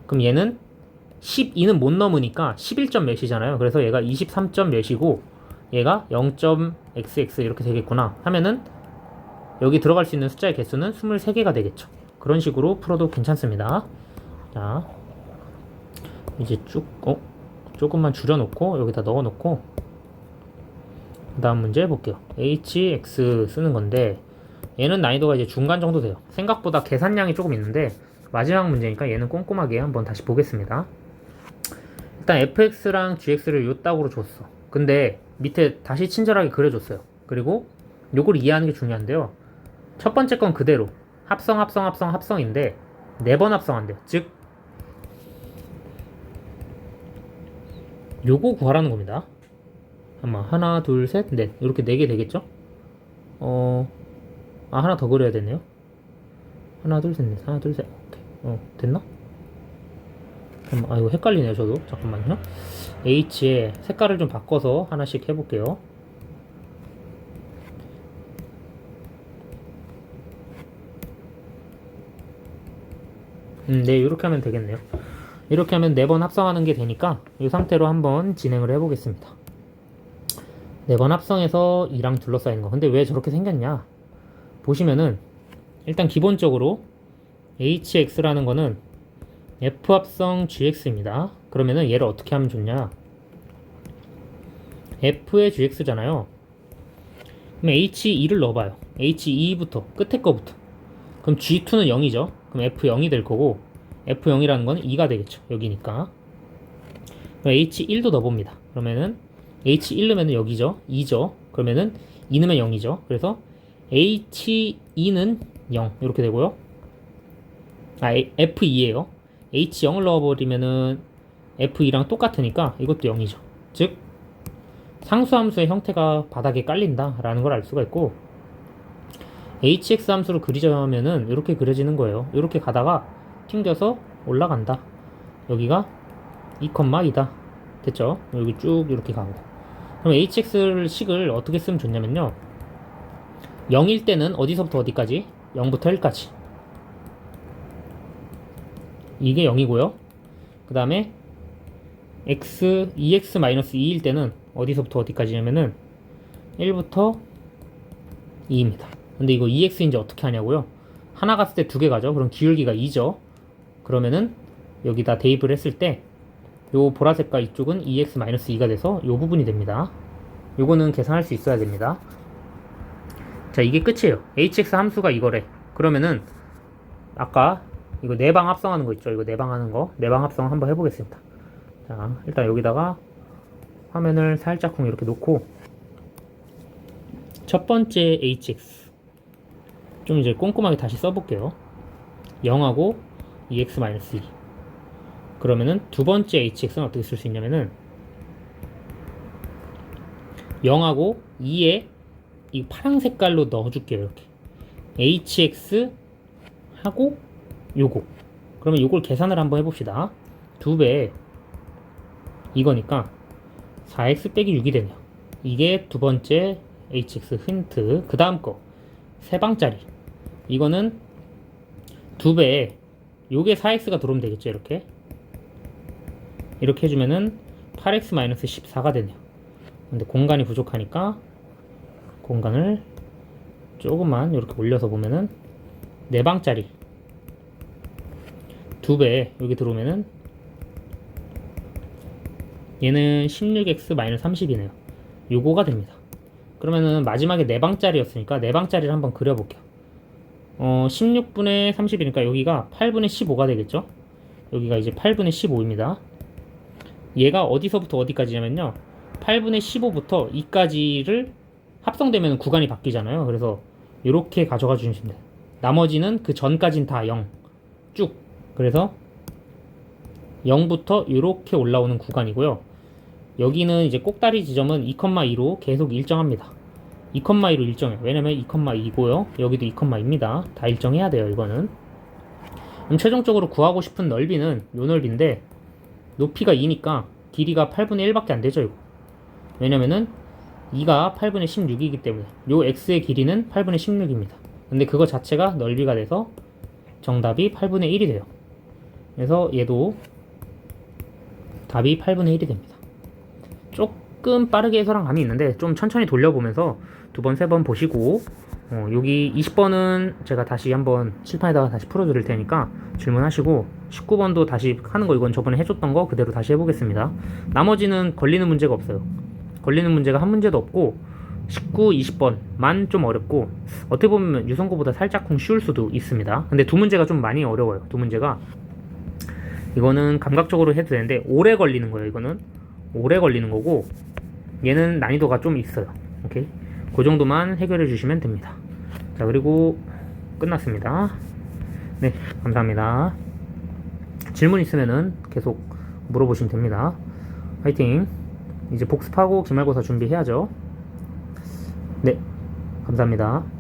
그럼 얘는 12는 못 넘으니까 11점 몇이잖아요. 그래서 얘가 23점 몇이고 얘가 0.xx 이렇게 되겠구나 하면은 여기 들어갈 수 있는 숫자의 개수는 23개가 되겠죠. 그런 식으로 풀어도 괜찮습니다. 자, 이제 조금만 줄여놓고 여기다 넣어놓고 그 다음 문제 해볼게요. hx 쓰는 건데 얘는 난이도가 이제 중간 정도 돼요. 생각보다 계산량이 조금 있는데 마지막 문제니까 얘는 꼼꼼하게 한번 다시 보겠습니다. 일단 fx랑 gx를 요 딱으로 줬어. 근데 밑에 다시 친절하게 그려줬어요. 그리고 요걸 이해하는 게 중요한데요. 첫 번째 건 그대로 합성인데 4번 합성한대요. 즉 요거 구하라는 겁니다. 아마 하나 둘 셋 넷 이렇게 4개 되겠죠? 하나 더 그려야 되네요. 하나 둘 셋 넷 하나 둘 셋 오케이. 됐나? 이거 헷갈리네요. 저도 잠깐만요. H에 색깔을 좀 바꿔서 하나씩 해볼게요. 네, 이렇게 하면 되겠네요. 이렇게 하면 4번 합성하는 게 되니까 이 상태로 한번 진행을 해보겠습니다. 4번 합성해서 2랑 둘러싸이는 거. 근데 왜 저렇게 생겼냐? 보시면은 일단 기본적으로 hx라는 거는 f 합성 gx입니다. 그러면은 얘를 어떻게 하면 좋냐? f의 gx잖아요. 그럼 h2를 넣어봐요. h2부터 끝에 거부터. 그럼 g2는 0이죠. 그럼 f0이 될 거고 f0이라는 건 2가 되겠죠. 여기니까. 그럼 h1도 넣어봅니다. 그러면은 H1 넣으면 여기죠. 2죠. 그러면은 2 넣으면 0이죠. 그래서 H2는 0 이렇게 되고요. F2예요. H0을 넣어버리면은 F2랑 똑같으니까 이것도 0이죠. 즉 상수함수의 형태가 바닥에 깔린다 라는 걸 알 수가 있고, hx 함수로 그리자면은 이렇게 그려지는 거예요. 이렇게 가다가 튕겨서 올라간다. 여기가 2,2다. 됐죠? 여기 쭉 이렇게 가고. 그럼 hx를 식을 어떻게 쓰면 좋냐면요, 0일 때는 어디서부터 어디까지? 0부터 1까지. 이게 0이고요. 그 다음에 x, 2x-2일 때는 어디서부터 어디까지냐면은 1부터 2입니다. 근데 이거 2x인지 어떻게 하냐고요? 하나 갔을 때 두 개 가죠. 그럼 기울기가 2죠. 그러면은 여기다 대입을 했을 때 요 보라색깔 이쪽은 2x-2가 돼서 요 부분이 됩니다. 요거는 계산할 수 있어야 됩니다. 자, 이게 끝이에요. hx 함수가 이거래. 그러면은 아까 이거 내방 합성하는 거 있죠? 이거 내방하는 거, 내방 합성 한번 해보겠습니다. 자, 일단 여기다가 화면을 살짝쿵 이렇게 놓고 첫 번째 hx 좀 이제 꼼꼼하게 다시 써볼게요. 0하고 2x-2. 그러면은 두 번째 hx는 어떻게 쓸 수 있냐면은 0하고 2에 이 파란 색깔로 넣어줄게요. 이렇게 hx 하고 요거. 그러면 요걸 계산을 한번 해봅시다. 2배 이거니까 4x 빼기 6이 되네요. 이게 두 번째 hx 힌트. 그 다음 거 세 방짜리, 이거는 2배에 요게 4x가 들어오면 되겠죠. 이렇게 해주면은 8x-14가 되네요. 근데 공간이 부족하니까 공간을 조금만 이렇게 올려서 보면은 4방짜리 2배에 여기 들어오면은 얘는 16x-30이네요. 요거가 됩니다. 그러면은 마지막에 4방짜리였으니까 4방짜리를 한번 그려볼게요. 16분의 30이니까 여기가 8분의 15가 되겠죠? 여기가 이제 8분의 15입니다. 얘가 어디서부터 어디까지냐면요, 8분의 15부터 2까지를 합성되면 구간이 바뀌잖아요. 그래서 이렇게 가져가 주시면 돼요. 나머지는 그 전까진 다 0 쭉. 그래서 0부터 이렇게 올라오는 구간이고요. 여기는 이제 꼭다리 지점은 2,2로 계속 일정합니다. 2,2로 일정해요. 왜냐면 2,2고요. 여기도 2,2입니다. 다 일정해야 돼요, 이거는. 그럼 최종적으로 구하고 싶은 넓이는 요 넓이인데, 높이가 2니까 길이가 8분의 1밖에 안 되죠, 이거. 왜냐면은 2가 8분의 16이기 때문에 요 x의 길이는 8분의 16입니다. 근데 그거 자체가 넓이가 돼서 정답이 8분의 1이 돼요. 그래서 얘도 답이 8분의 1이 됩니다. 조금 빠르게 해설한 감이 있는데 좀 천천히 돌려보면서 두 번, 세 번 보시고, 여기 20번은 제가 다시 한번 칠판에다가 다시 풀어드릴 테니까 질문하시고, 19번도 다시 하는 거, 이건 저번에 해줬던 거 그대로 다시 해보겠습니다. 나머지는 걸리는 문제가 없어요. 걸리는 문제가 한 문제도 없고, 19, 20번만 좀 어렵고, 어떻게 보면 유성고보다 살짝쿵 쉬울 수도 있습니다. 근데 두 문제가 좀 많이 어려워요. 두 문제가 이거는 감각적으로 해도 되는데 오래 걸리는 거예요. 이거는 오래 걸리는 거고, 얘는 난이도가 좀 있어요. 오케이, 그 정도만 해결해 주시면 됩니다. 자, 그리고 끝났습니다. 네, 감사합니다. 질문 있으면은 계속 물어보시면 됩니다. 화이팅. 이제 복습하고 기말고사 준비해야죠. 네, 감사합니다.